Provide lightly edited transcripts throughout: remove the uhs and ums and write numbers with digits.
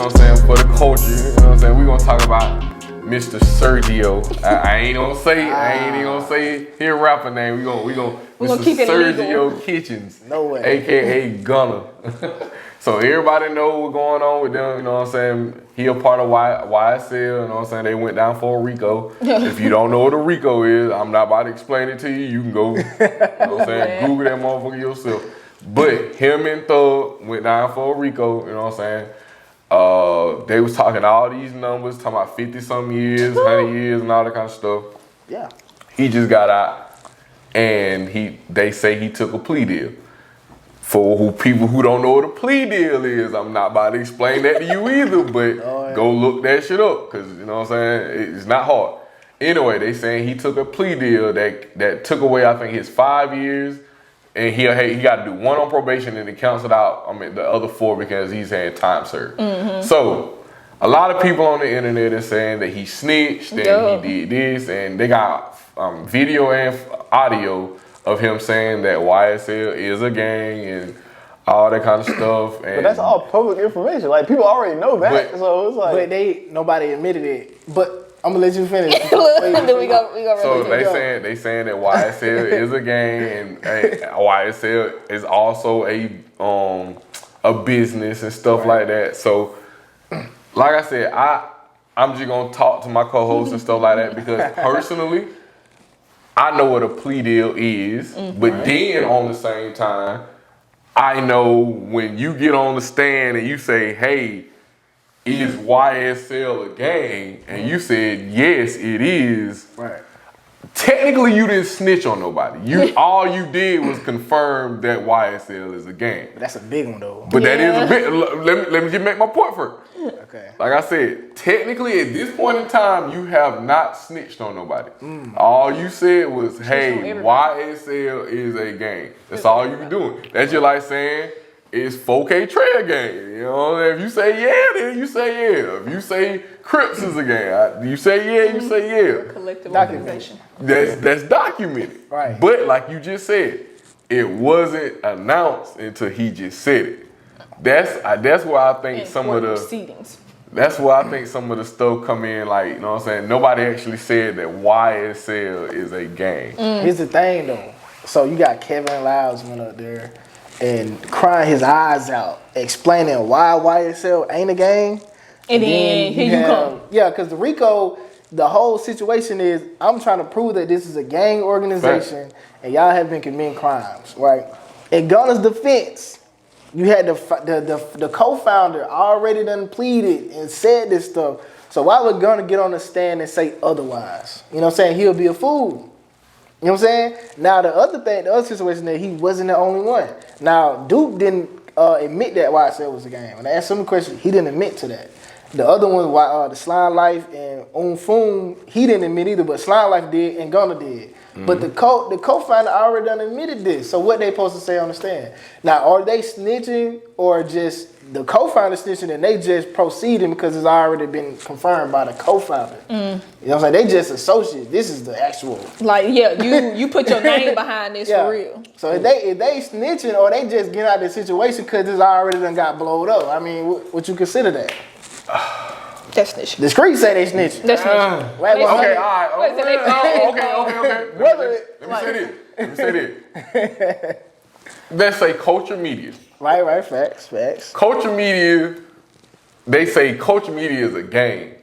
know what I'm saying, for the culture, you know what I'm saying, we're gonna talk about Mr. Sergio. I ain't even gonna say his rapper name. We gonna Mr. keep it Sergio legal. Kitchens. No way. AKA Gunner. So everybody know what's going on with them, you know what I'm saying? He a part of YSL, you know what I'm saying? They went down for a RICO. If you don't know what a RICO is, I'm not about to explain it to you. You can go, you know what I'm saying, Google that motherfucker yourself. But him and Thug went down for a RICO, you know what I'm saying? They was talking all these numbers, talking about 50-something years, 100 years, and all that kind of stuff. Yeah. He just got out, and they say he took a plea deal. For people who don't know what a plea deal is, I'm not about to explain that to you either, but go look that shit up, because, you know what I'm saying, it's not hard. Anyway, they saying he took a plea deal that took away, I think, his 5 years, and he got to do 1 on probation, and it canceled out, the other 4 because he's had time served. Mm-hmm. So, a lot of people on the internet are saying that he snitched, and he did this, and they got video and audio of him saying that YSL is a gang and all that kind of stuff. And but that's all public information. Like, people already know that. So it's like, but nobody admitted it. But I'm gonna let you finish. Then we go. So they saying that YSL is a gang, and YSL is also a business and stuff like that. So, like I said, I'm just gonna talk to my co-hosts and stuff like that, because personally, I know what a plea deal is, but then on the same time, I know when you get on the stand and you say, hey, is YSL a gang? And you said, yes, it is. Right. Technically, you didn't snitch on nobody. All you did was confirm that YSL is a gang. But that's a big one, though. But that is a big, let me just make my point first. Okay. Like I said, technically at this point in time, you have not snitched on nobody. All you said was, hey, YSL is a gang. That's all you were doing. That's just like saying it's 4K Trail gang. You know, if you say yeah, then you say yeah. If you say Crips is a gang, you say yeah, you say yeah. Collective organization. That's documented. Right. But like you just said, it wasn't announced until he just said it. That's why I think some of the proceedings. That's why I think some of the stuff come in, like, you know what I'm saying? Nobody actually said that YSL is a gang. Here's the thing, though. So you got Kevin Liles went up there and crying his eyes out, explaining why YSL ain't a gang. And then here you come. Yeah, because the RICO, the whole situation is, I'm trying to prove that this is a gang organization and y'all have been committing crimes, right? In Gunner's defense, you had the co-founder already done pleaded and said this stuff. So why would Gunner get on the stand and say otherwise? You know what I'm saying? He'll be a fool. You know what I'm saying? Now the other situation that he wasn't the only one. Now Duke didn't admit that YSL was a gang. When I asked him a question, he didn't admit to that. The other one, the Slime Life and Foom, he didn't admit either, but Slime Life did and Gunner did. But the co-founder already done admitted this. So what they supposed to say on the stand? Now, are they snitching or just the co-founder snitching and they just proceeding because it's already been confirmed by the co-founder? You know what I'm saying? They just associate. This is the actual. Like, yeah, you put your name behind this for real. So if they snitching or they just get out of the situation because it's already done got blowed up. I mean, what you consider that? That's snitching. The streets say they snitching. That's snitching. Okay, all right. Okay. Let me say this. Let's say Culture Media. Right. Facts. Culture Media, they say Culture Media is a gang.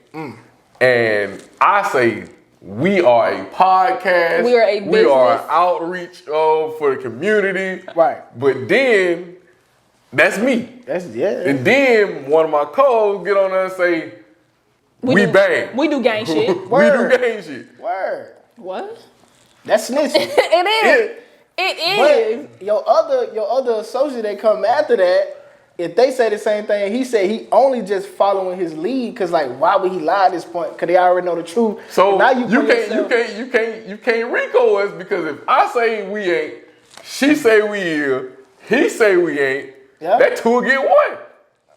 And I say we are a podcast. We are a business. We are an outreach for the community. Right. But then, that's me. And then one of my co-hosts get on there and say, we bang. We do gang shit. We do gang shit. Word. What? That's snitching. It is. But your other associate that come after that, if they say the same thing, he said he only just following his lead, cause like why would he lie at this point? Cause they already know the truth. So now you can't RICO us, because if I say we ain't, she say we is, he say we ain't, that two will get one.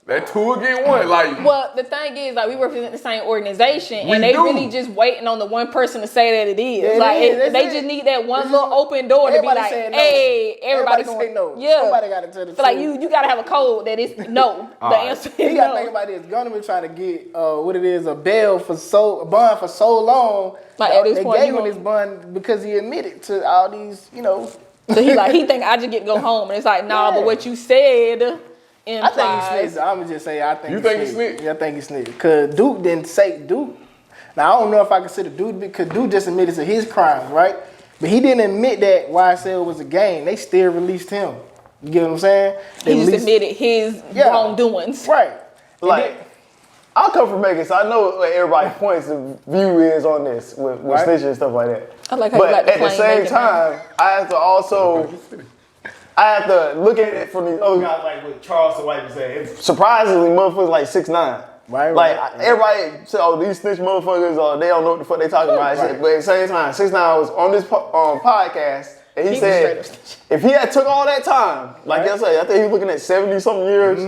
That 2 against 1. Like, Well, the thing is, like, we represent the same organization, We and they do. really just waiting on the one person to say that it is. Yeah, it like, is. That's they it. just need that one This little is- open door to be everybody like, saying no. hey, everybody say going, no. yeah. Somebody got to tell the So, like, truth. you got to have a code that is no. The right. answer is You gotta no. think about this. Gunna been trying to get what it is, a bond for so long. Like, at this they point, gave you him gonna- this bond because he admitted to all these, So he think I just get to go home, and it's like, nah, Yeah. but what you said I implies. think he snitched. I'm gonna just say I think You he think he snitched. snitched? Yeah, I think he snitched. Cause Duke didn't say Duke. Now I don't know if I consider Duke because Duke just admitted to his crimes, right? But he didn't admit that YSL was a gang. They still released him. You get what I'm saying? They He just released- admitted his Yeah. wrongdoings. Right. And Like, I come from Macon, so I know what everybody's points of view is on this with Right. snitching and stuff like that. I like how But you like to at the claim same Macon, time, I have to also look at it from these other guys, like what Charleston White was saying. Surprisingly, motherfuckers like 6'9". Right, Like right. everybody said, oh, these snitch motherfuckers, they don't know what the fuck they talking about. Right. But at the same time, 6'9" was on this podcast, and he He was said straight up if he had took all that time, like Right. I said, I think he was looking at 70-something years.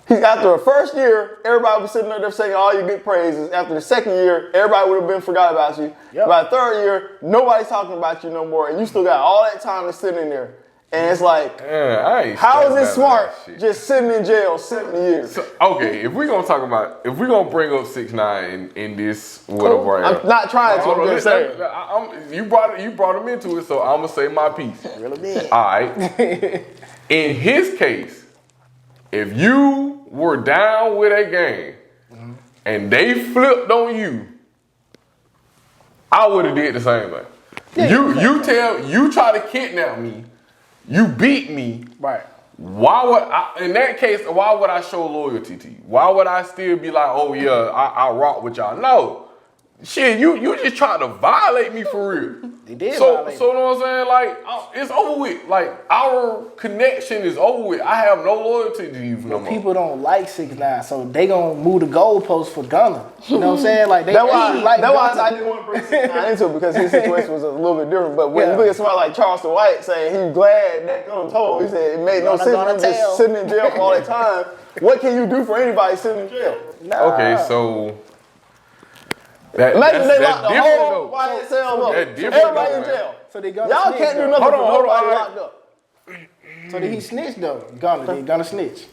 After the first year, everybody was sitting there saying all your good praises. After the second year, everybody would have been forgot about you. Yep. By the third year, nobody's talking about you no more, and you still got all that time to sit in there. And it's like, man, I ain't how is it stressed smart about that shit. just sitting in jail 70 years? So, okay, if we're gonna bring up 6ix9ine in this whatever, I'm not trying to. Hold on, I'm just saying. you brought him into it, so I'm gonna say my piece. Really big. All right. In his case, if you were down with a gang and they flipped on you, I would have did the same thing. You try to kidnap me, you beat me. Right. Why would I, in that case, why would I show loyalty to you? Why would I still be like, oh yeah, I rock with y'all? No. Shit, you just tried to violate me for real. They did So violate you know what I'm saying? Like, it's over with. Like, our connection is over with. I have no loyalty to you no more. People don't like 6ix9ine, so they gonna move the goalpost for Gunna. You know what I'm saying? Like That's why like I didn't want to bring 6ix9ine into it, because his situation was a little bit different. But when you look at somebody like Charleston White saying he's glad that Gunna told, he said it made no sense for him just sitting in jail for all that time. What can you do for anybody sitting in jail? Okay, so Imagine they locked the different whole though. YSL up. That's different Everybody though, in man. jail. So they Gunna Y'all snitch, can't do though. nothing Hold for on, nobody all right. locked up. So did he snitch though? Gunna snitch.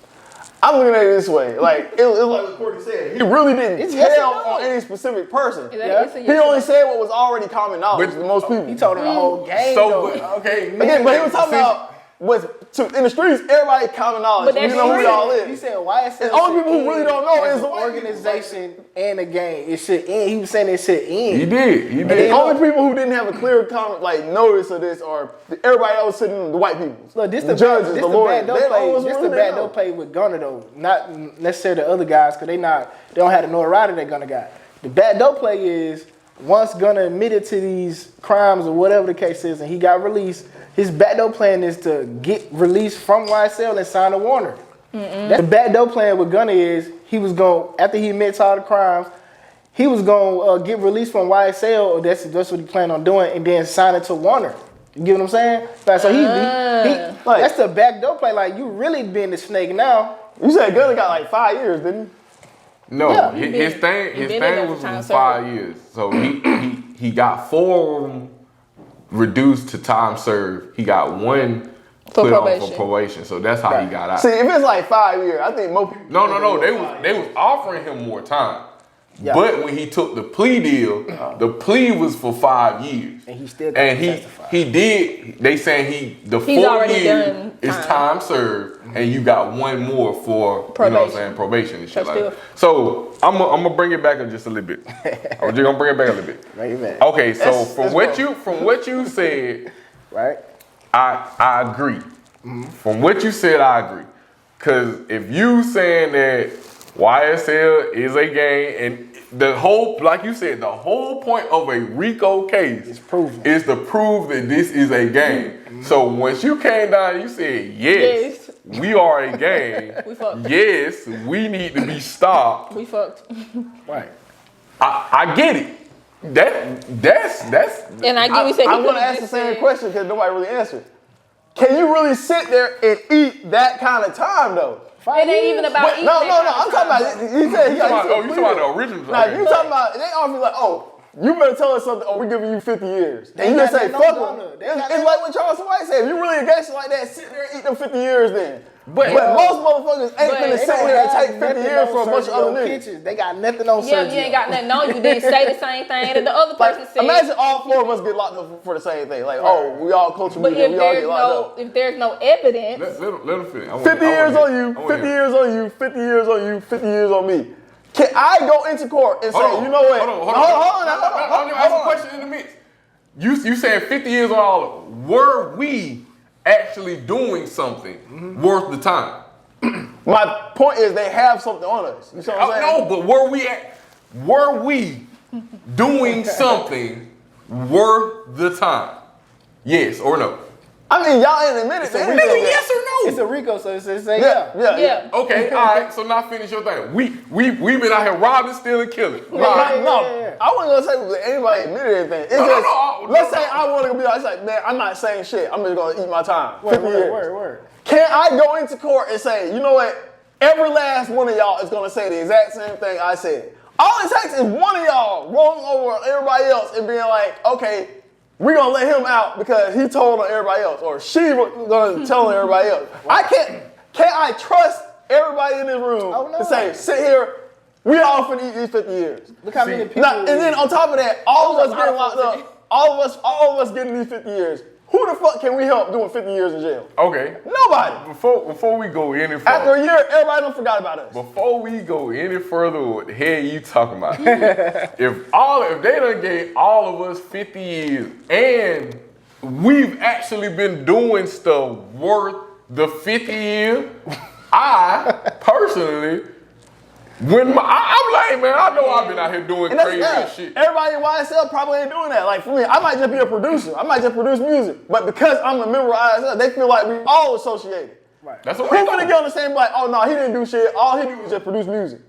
I'm looking at it this way. Like, it was like what Courtney said. He really didn't It's yes tell or no. on any specific person. It's a He yes or only no. said what was already common knowledge But- to most people. He told her the whole game So, though. but, okay. Again, but he was talking about in the streets, everybody common knowledge. But that's You know who true. y'all He is. said YSL. And only people who really don't know as is the an white people. organization and a game. It should end. He was saying it should end. He did. then- The only people who didn't have a clear notice of this are everybody else sitting, the white people. Look, this the the judges, this the the lawyers. bad dope They play. always This the really bad know. dope play with Gunna though. Not necessarily the other guys because they don't have the notoriety that Gunna got. The bad dope play is once Gunna admitted to these crimes or whatever the case is, and he got released. His bad dope plan is to get released from YSL and sign a Warner. That's the bad dope plan with Gunna is he was going after he admits all the crimes. He was going to get released from YSL, or that's what he planned on doing, and then sign it to Warner. You get what I'm saying? Like, so he Like- that's the back door play. Like, you really been the snake now. You said Gunna got like 5 years, didn't he? No, Yeah, his thing been in there was for time 5 years. So he got 4 of them reduced to time served. He got 1 For put on probation. for probation. So that's how he got out. See, if it's like 5 years, I think more people. No. They was offering him more time. Yeah. But when he took the plea deal, the plea was for 5 years. And he still And couldn't testify. he did. They saying the He's 4 already years done is time. time served, and you got 1 more for you know what I'm saying, probation and shit So like that. still- So I'm gonna bring it back just a little bit. I'm just gonna bring it back a little bit. Right back. Okay, so That's from what you said, Right? I agree. From what you said, I agree. Cause if you saying that YSL is a gang, and the whole, like you said, the whole point of a RICO case is to prove that this is a gang. So once you came down, you said, yes, we are a gang. We fucked. Yes, we need to be stopped. We fucked. Right. I get it. That's And I give you say I'm going to ask the same question because nobody really answered. Can you really sit there and eat that kind of time though? It ain't even about eating. No. I'm talking about. You said you talking about the original. Now you talking about they offer like, oh, you better tell us something. Oh, we're giving you 50 years. And you just say fuck them. It's like what Charles White said. If you really a gangster like that, sit there and eat them 50 years then. But most motherfuckers ain't finna sit here and take 50 years for a bunch of other niggas. They got nothing on Sergio. You ain't got nothing on you. Then say the same thing that the other person said. Imagine all 4 of us get locked up for the same thing. Like, oh, we all culture media, we all get locked up. If there's no evidence. Let him finish. 50 years on you, 50 years on you, 50 years on you, 50 years on me. Can I go into court and say, you know what? Hold on. I'm going to ask a question in the mix. You saying 50 years on all of them. Were we actually doing something worth the time? My point is they have something on us. You see what I'm saying? No, but were we doing something worth the time? Yes or no? I mean, y'all ain't admitted to anything. Yes or no? It's a RICO, so it's say Yeah. Okay, all right. So now finish your thing. We been out here robbing, stealing, killing. No. I wasn't gonna say anybody admitted anything. It's just let's say I want to be like, it's like, man, I'm not saying shit. I'm just gonna eat my time. 50 years. Word. Can I go into court and say, you know what? Every last one of y'all is gonna say the exact same thing I said. All it takes is one of y'all rolling over everybody else and being like, okay, we're gonna let him out because he told on everybody else, or she gonna tell on everybody else. Can't I trust everybody in this room to say, sit here, we all finna eat these 50 years. Look how many people. And then on top of that, all of us getting locked up, all of us getting these 50 years. Who the fuck can we help doing 50 years in jail? Okay. Nobody. Before we go any further. After a year, everybody done forgot about us. Before we go any further, what the hell you talking about? if they done gave all of us 50 years and we've actually been doing stuff worth the 50 years, I personally, I'm like, man, I know I've been out here doing crazy shit. Everybody in YSL probably ain't doing that. Like for me, I might just be a producer. I might just produce music. But because I'm a member of YSL, they feel like we all associated. Right. That's what we're gonna get on the same like, oh no, he didn't do shit. All he did was just produce music.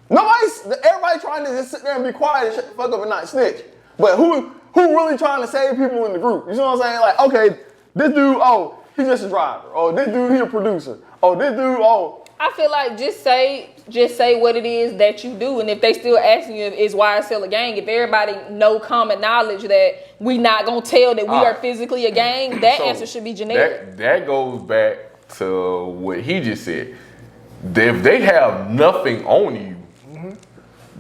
Everybody trying to just sit there and be quiet and shut the fuck up and not snitch. But who really trying to save people in the group? You see what I'm saying? Like, okay, this dude, oh, he's just a driver. Oh, this dude, he a producer. Oh, this dude, oh. I feel like just say what it is that you do, and if they still asking you is YSL a gang, if everybody know common knowledge that we not gonna tell that we are physically a gang, that answer should be generic. That goes back to what he just said. If they have nothing on you,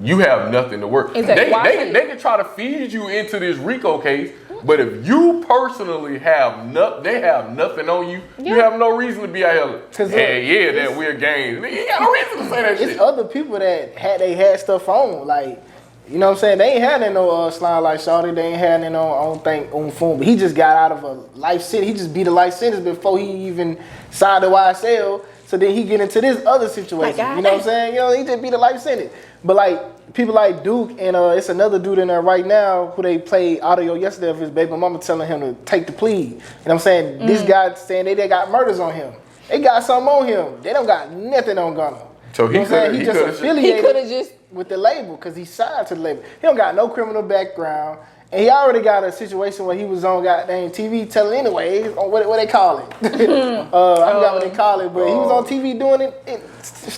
you have nothing to work. Exactly. They can try to feed you into this RICO case, but if you personally have they have nothing on you, you have no reason to be out here. That we're gangs. You ain't got no reason to say that shit. It's other people that had stuff on, like, you know what I'm saying? They ain't had no slime like Shawty. They ain't had no thing on phone. But he just got out of a life sentence. He just beat a life sentence before he even signed the YSL. So then he get into this other situation. You know what I'm saying? You know, he just beat a life sentence. But like people like Duke and it's another dude in there right now who they played audio yesterday of his baby mama telling him to take the plea. You know what I'm saying? This guy saying they got murders on him. They got something on him. They don't got nothing on Gunna. So he just affiliated with the label because he signed to the label. He don't got no criminal background. And he already got a situation where he was on goddamn TV telling anyway, on what they call it. I forgot what they call it, but he was on TV doing it.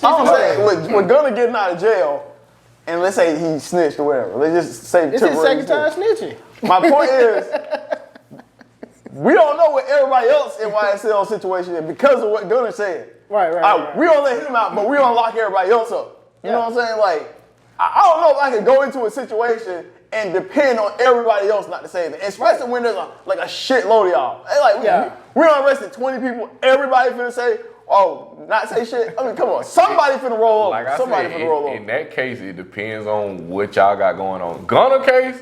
I'm saying, when Gunna getting out of jail, and let's say he snitched or whatever, let's just say it's his second time snitching. My point is, we don't know what everybody else in YSL situation is because of what Gunna said. Right. We don't let him out, but we don't lock everybody else up. You know what I'm saying? Like, I don't know if I could go into a situation and depend on everybody else not to say anything, especially when there's a shitload of y'all. We done arrested 20 people. Everybody finna say, not say shit. I mean, come on. Somebody finna roll over. In that case, it depends on what y'all got going on. Gunna case,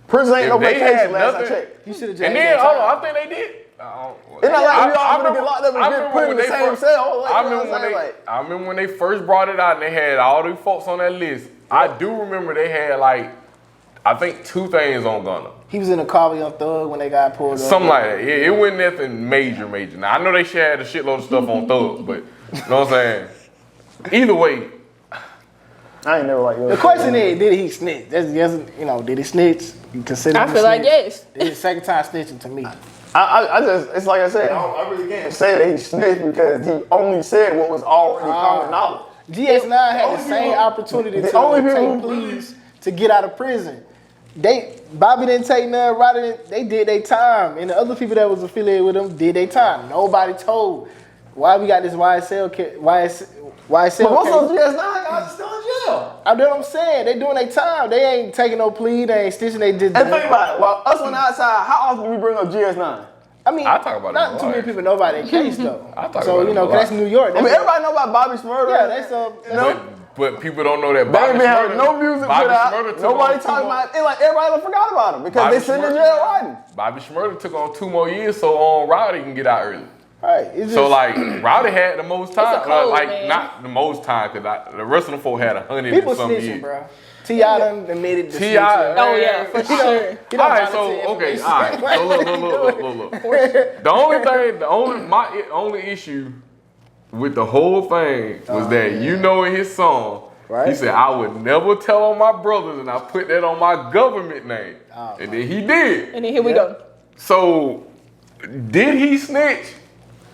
prison ain't no vacation last I checked. You should have. And then, hold on, I think they did. It's not like we all gonna get locked up and get put in the same cell. I remember when they first brought it out and they had all these folks on that list. I do remember they had I think 2 things on Gunna. He was in a car with Young Thug when they got pulled up. Something like that. It wasn't nothing major. Now, I know they had a shitload of stuff on Thug, but you know what I'm saying? Either way. I ain't never like the question is, did he snitch? Did he snitch? You consider I feel like yes. It's his second time snitching to me. I just, it's like I said, I really can't say that he snitched because he only said what was already common knowledge. GS9 had the same opportunity to take pleas to get out of prison. Bobby didn't take none, Roddy didn't, they did their time. And the other people that was affiliated with them did their time. Nobody told why we got this YSL But most of those GS9 guys are still in jail. I know what I'm saying. They doing their time. They ain't taking no plea. They ain't stitching. They just. And think about it. While us on the outside, how often do we bring up GS9? I mean, I talk about not too many people know about that case though. I talk so about you know, it a 'cause lot. that's New York. I mean, everybody know about Bobby Shmurda. Yeah, But people don't know that They Bobby ain't been having Shmurda- no music Bobby put out. Shmurda took Nobody on 2 talking more- about it. Like everybody done forgot about him because Bobby they sitting in Shmurda- jail riding. Bobby Shmurda took on 2 more years so Rowdy can get out early. Right. It's So just, like Rowdy had the most time, code, like man. not the most time because the rest of the folk had 100 people and some snitching, years. bro. T.I. done admitted to T.I. snitching. Oh yeah, for sure. All right, so okay, all right. So look. The only issue with the whole thing was that you know in his song, Right. he said I would never tell on my brothers, and I put that on my government name, and then he did. And then here we go. So did he snitch?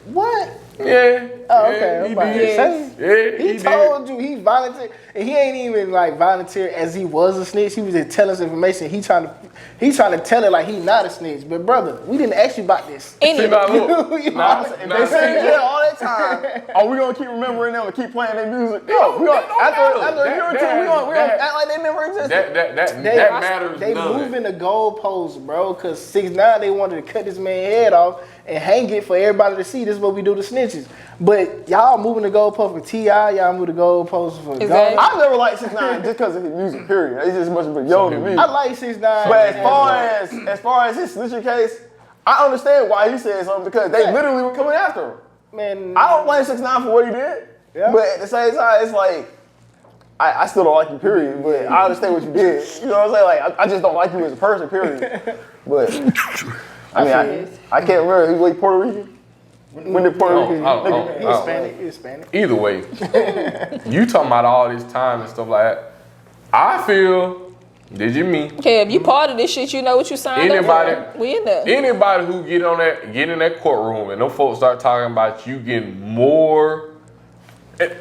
What? Yeah. Oh, okay. Yeah, I'm he about to did. say. Yeah, He told you he volunteered, and he ain't even like volunteered as he was a snitch. He was just telling us information. He trying to tell it like he not a snitch. But brother, we didn't ask you about this. See, now look. You Nah, If nah, they sit in see, jail all that time, are we gonna keep remembering them and keep playing their music? No, we gonna, after a year or two, we gonna act like they never existed. that matters They none. moving the goalposts, bro. Cause 6ix9ine they wanted to cut this man's head off and hang it for everybody to see. This is what we do to snitches. But y'all moving the goalposts for T.I. Y'all move the goalposts for Exactly. Gunna. I've never liked 6ix9ine just because of his music. Period. It's just much of a young to me. I like 6ix9ine. But as far as his snitching case, I understand why he said something because they literally were coming after him. Man, I don't blame 6ix9ine for what he did, Yeah. but at the same time, it's like I still don't like you. Period. But I understand what you did. You know what I'm saying? Like I just don't like you as a person. Period. But I mean, I can't remember. He was Puerto Rican. When did Puerto Rican? he Hispanic. He Hispanic. Either way, you talking about all this time and stuff like that. I feel, did you mean? Okay, if you part of this shit, you know what you signed Anybody- up for. We in there. Anybody who get in that courtroom and them folks start talking about you getting more.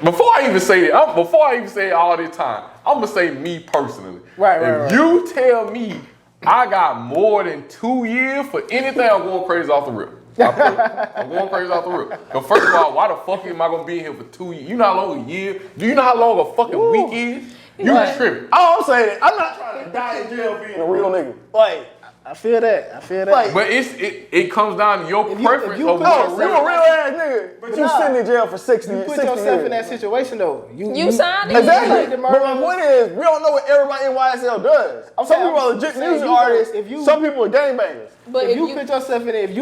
Before I even say that, before I even say all this time, I'm gonna say me personally. If you tell me I got more than 2 years for anything, I'm going crazy off the rip. I'm going crazy off the rip. But first of all, why the fuck am I gonna be in here for 2 years? You know how long a year? Do you know how long a fucking week is? You tripping. All I'm saying is, I'm not trying to die in jail being a real nigga. Like, I feel that. Like, But it comes down to your preference you of put what oh, you a real ass nigga, but you sitting in jail for 60 years. Put yourself in that situation though. You signed it. Exactly. But my point is, we don't know what everybody in YSL does. Some people are legit music artists. Some people are gangbangers. But if you put yourself in it, if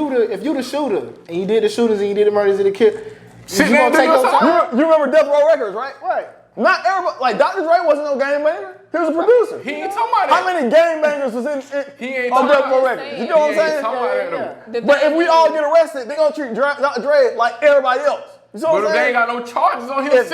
you the shooter and you did the shooters and you did the murders and the kill, Sit you there gonna and take do your your time? You remember Death Row Records, right? Right. Not everybody. Like Dr. Dre wasn't no gangbanger. He was a producer. He ain't talking about How that. many gangbangers was He ain't on talking Death Row about Records? that. You know what I'm He ain't saying? talking about that though. But if we all get arrested, they gonna treat Dr. Dre like everybody else. You know But what if I'm they saying? ain't got no charges on him, If-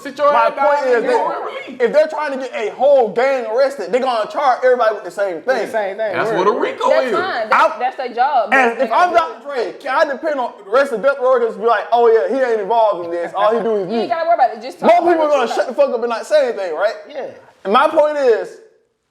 sit your My ass down point is, and go and release. if they're trying to get a whole gang arrested, they're gonna charge everybody with the same thing. The same thing. That's Word. what a RICO That's is. fine. That's their job. And if I'm Dr. Dre, can I depend on the rest of Death Row Records to be like, oh yeah, he ain't involved in this. All he do is You ain't music. gotta worry about it. Just talk Most about people are what gonna you shut the fuck up and not say anything, right? Yeah. And my point is,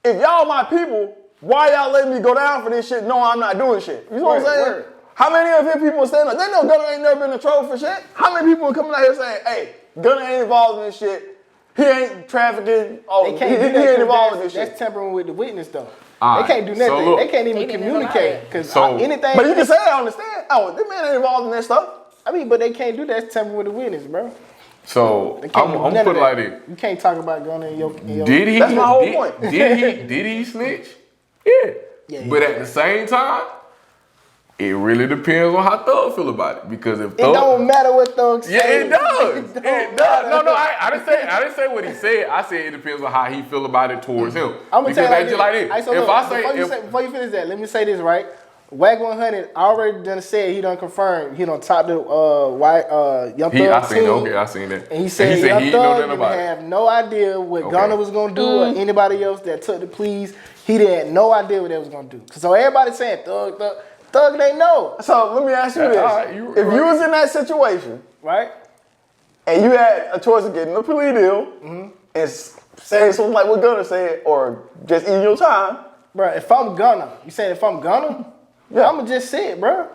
if y'all my people, why y'all letting me go down for this shit knowing I'm not doing shit? You know what I'm saying? Word. How many of his people are saying that? They know Gunna ain't never been in trouble for shit. How many people are coming out here saying, hey, Gunna ain't involved in this shit. He ain't trafficking. Oh, They he can't do that. ain't involved in this That's shit. tampering with the witness though. Alright, They can't do so nothing. look. They can't even They didn't even communicate lie. because So- anything. But you can say, I understand. Oh, this man ain't involved in that stuff. I mean, but they can't do that. That's tampering with the witness, bro. So They can't I'm do gonna none put of it that. like this. You can't talk about Gunna in your. Did he? That's my whole point. Did he snitch? Yeah. Yeah, But yeah. at the same time, it really depends on how Thug feel about it. Because if It Thug, don't matter what Thug say. yeah, it does. It don't It does. matter. No, I didn't say what he said. I said it depends on how he feel about it towards him. I'm gonna Because tell you that's just like this. Alright, so If look, I say, before you finish that, let me say this right. Wack 100 already done said he done confirmed he done top the Young Thug I seen team. that. Okay, I seen that. And he said he Young didn't know Thug nothing didn't about it. have no idea what Okay. Gunna was gonna do or anybody else that took the pleas. He didn't have no idea what they was gonna do. So everybody saying Thug. Thug, they know. So let me ask you this: right, if you was in that situation, Right? and you had a choice of getting a plea deal and saying something like what Gunner said, or just eating your time, Bro, if I'm gonna, you saying if I'm gonna, Yeah. I'ma just sit, bro.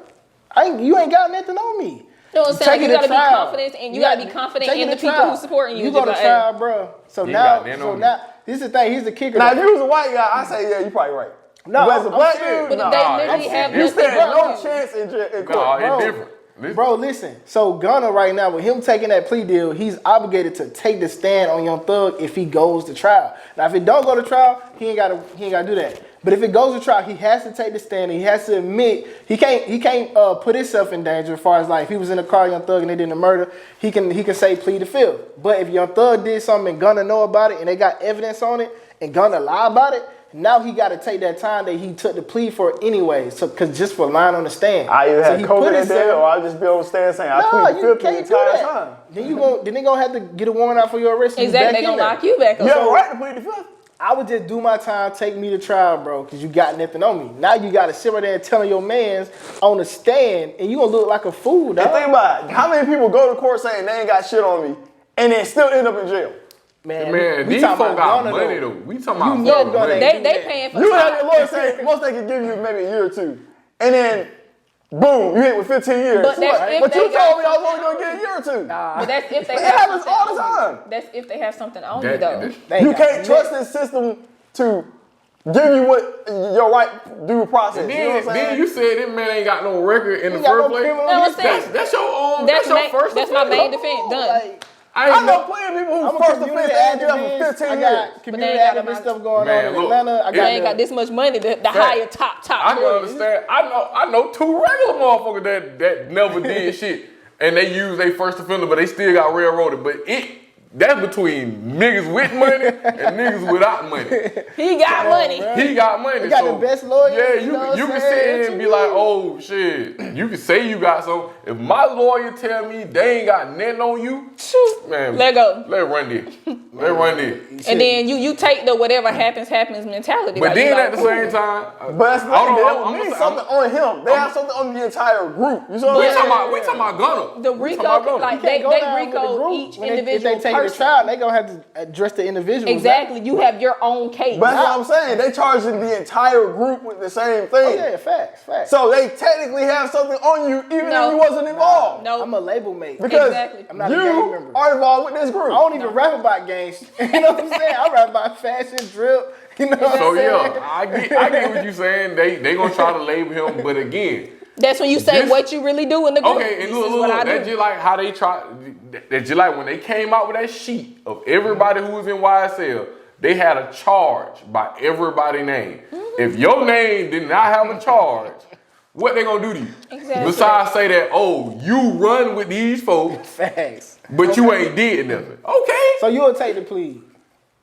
You ain't got nothing on me. You know what I'm saying? Take You it to gotta be trial. confident, and you gotta be confident Take in it the to people trial. who supporting you. You go to Just trial, bro. So You now, ain't got nothing on me. this is the thing. He's the kicker. now though. if you was a white guy, I say yeah, you probably right. No, but as a I'm black serious. dude, But nah. they literally I'm have You nothing stand on no you. chance in No, court. it's Bro. different. Listen. Bro, listen. So Gunna right now, with him taking that plea deal, he's obligated to take the stand on Young Thug if he goes to trial. Now, if it don't go to trial, he ain't gotta do that. But if it goes to trial, he has to take the stand. And he has to admit he can't put himself in danger. As far as like if he was in a car, Young Thug, and they did a murder, he can say plead the fifth. But if Young Thug did something and Gunna know about it, and they got evidence on it, and Gunna lie about it, now he got to take that time that he took the plea for anyway. So, cause just for lying on the stand. I either So had he COVID put that day, himself- or I just be on the stand saying I No, plead you the fifth the can't do entire that. time. Then they gonna have to get a warrant out for your arrest. and you Exactly, back they in gonna there. lock you back up. You have a right to plead the fifth. I would just do my time, take me to trial, bro, because you got nothing on me. Now you got to sit right there and telling your mans on the stand, and you gonna look like a fool, And dog. think about it. How many people go to court saying they ain't got shit on me and then still end up in jail? Man, we these talking folk about got Gunna, money though. We talking about know fucking Gunna money. ain't They paying for You have your time. lawyer say most they can give you maybe a year or two. And then, boom, you hit with 15 years. But that's if But you they told me got I was only going to get a year or two. But that's if they It have happens something all the on time. you. That's if they have something on That- you though. that- They ain't You got can't nothing. trust this system to give you what your right due process. And You know what I'm then saying? you said this man ain't got no record in the He got first no place. criminal No, I'm history. saying- That's your That's your my- first. that's my main offense. defense. Done. Like, I I ain't know know. plenty of people I'm who a first community offense they in jail for activist. 15 I years. got community they ain't got activist amount- stuff going Man, on in look, Atlanta. I it got They ain't got this much money to hire top I can lawyers. understand. I know two regular motherfuckers that never did shit, and they use their first offender, but they still got railroaded. But that's between niggas with money and niggas without money. He got money. He got money. He got so, the best lawyers, Yeah, you know what you I'm can saying? sit here What and you be like, mean? oh shit. You can say you got some. If my lawyer tell me they ain't got nothing on you, shoot, man. Let go. Let run this. Let run this. And then you take the whatever happens mentality. But like, then you at the same time, But that's hold not, on, they I'm don't mean gonna- something on him. They have something on the entire group. You know what We I'm saying? talking about Gunna. the We RICO, talking about Gunna. like You can't they go down with the RICO group. each When individual if they take it to person. trial, they gonna have to address the individuals. Exactly. You have your own case. But that's what I'm saying. They charging the entire group with the same Oh thing. yeah, facts. So they technically have something on you even No. if you wasn't involved. No. I'm a label mate. Because Exactly. I'm not a gang you member. are involved with this group. I don't even rap about gangs. You know what I'm saying? I rap about fashion, drip. You know what So I'm saying? yeah, I get what you saying. They gonna try to label him, but again, That's when you say This- what you really do in the group. okay. And This look, is what I that's do. just like how they try. That's just like when they came out with that sheet of everybody who was in YSL. They had a charge by everybody's name. If your name did not have a charge, what they gonna do to you? Exactly. Besides say that, oh, you run with these folks, Facts. but you ain't did nothing. Okay. So you'll take the plea.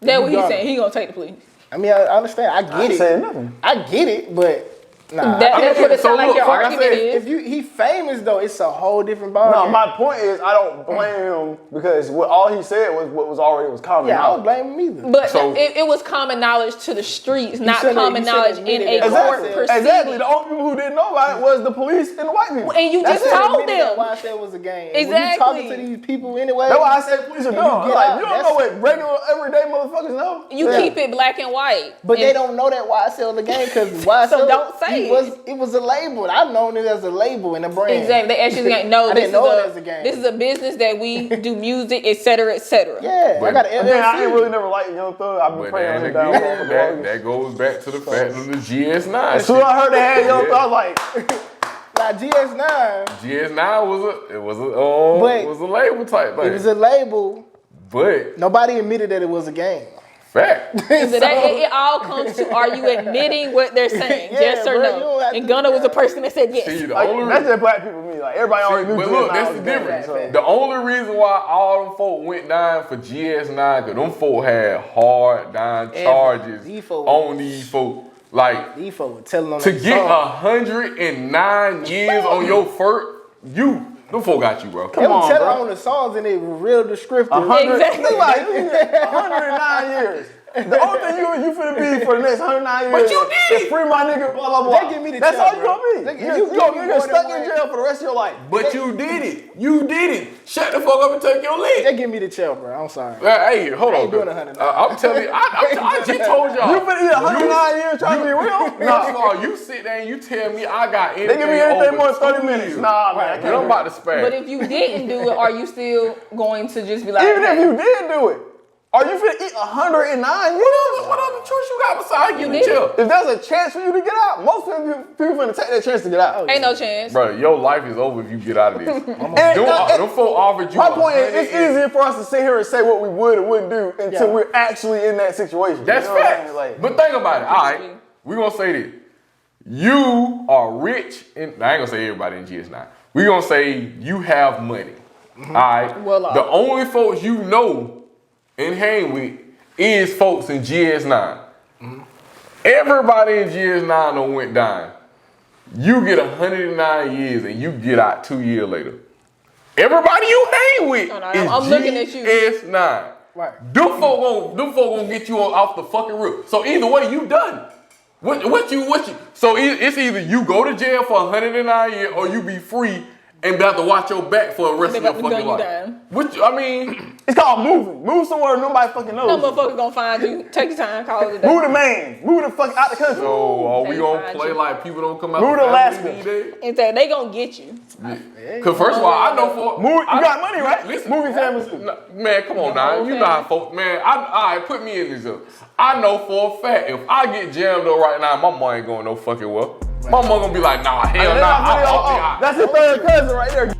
That's what You he got said. it. He gonna take the plea. I mean, I understand. I I get ain't it. saying nothing. I get it, but nah. That's what it so sounds like look, your like I argument said, is. If he famous though, it's a whole different ball. No, game. my point is I don't blame him because all he said was what was already common Yeah, I don't knowledge. blame him either. But So- it was common knowledge to the streets, not should've- common you should've knowledge in admitted a that. court Exactly. proceeding. Exactly. The only people who didn't know about it was the police and the white people. And you That's just it. told Admitted that them. YSL was a game. And when you Exactly. talking to these people anyway. That's why I said police are and dumb. get Like, out, you don't that's- know what regular, everyday motherfuckers know. You Yeah. keep it black and white. But they And- don't know that YSL the game because YSL. So don't say it was a label. I've known it as a label and a brand. Exactly. They actually got no. I This didn't is know a it as a game. This is a business that we do music, etc., etc. Yeah, I But- got an Again, I ain't LLC. really never liked Young Thug. I've been But praying then him down again, for the that, longest. that goes back to the fact of the GS9. As soon as I heard they had Young Thug, I was like, Now GS9, GS9 was a label type thing. it was a label. But Nobody admitted that it was a game. fact. So it all comes to, are you admitting what they're saying? Yeah, Yes or bro, you don't no? have And to- Gunna was the person that said yes. See, the like, only that's just black people to me. Like, everybody already knew but look, GS9 that's was the a game, difference. so. The only reason why all them folk went down for GS9 because them folk had hard down charges these folk- on these folk. Like, These folks were telling on to their get song. 109 years on your first, them folk got you, bro. They were on, telling bro. on the songs and they were real descriptive. Exactly. Think about it, you get 109 years. The only thing you finna be for the next 109 years But you did. is free my nigga, blah, blah, blah. They give me the That's chill, all you bro. gonna be. You You're more stuck than in one. jail for the rest of your life. But you did it. You did it. Shut the fuck up and take your lick. They give me the chill, bro. I'm sorry. Hey, hold I on. ain't doing bro. 109. I'm telling you, I just told y'all. You finna eat 109 years trying to be real? No, you sit there and you tell me I got anything. They give me anything over more than 30 2 minutes. years. Nah, man. I Man, can't I'm do about it. to spare. But if you didn't do it, are you still going to just be like, Even if hey, you did do it, are you finna eat 109 years? What other choice you got besides you to did. chill? If there's a chance for you to get out, most people finna take that chance to get out. ain't no chance? Bro, your life is over if you get out of this. Them And folk offered you. my point is, it's 100 easier for us to sit here and say what we would and wouldn't do until we're actually in that situation. That's You know what I'm fact. saying? Like, But think about it. All right, we're gonna say this. You are rich, and I ain't gonna say everybody in GS9. We're gonna say you have money. All right. Well off. The only folks you know and hang with is folks in GS9. Everybody in GS9 done went down. You get 109 years and you get out 2 years later. Everybody you hang with Oh, no, is I'm looking at you. GS9. Right. Them folk gonna get you off the fucking roof. So either way, you done. What you? So it's either you go to jail for 109 years or you be free and have to watch your back for the rest of your fucking life. I mean, it's called moving. Move somewhere nobody fucking knows. No motherfucker gonna find you. Take your time, call it a day. Move the man. Move the fuck out the country. so are we They gonna find play you. like people don't come out Move the to Alaska. family these days? And say they gonna get you. Cause first of all, I know for Move, you got money, right? Listen, Movie families too. Man, come on now. You know how folks, man. All right, put me in this up. I know for a fact if I get jammed up right now, my mom ain't going no fucking well. My mom gonna be like, nah, hell nah. That's your third cousin right there.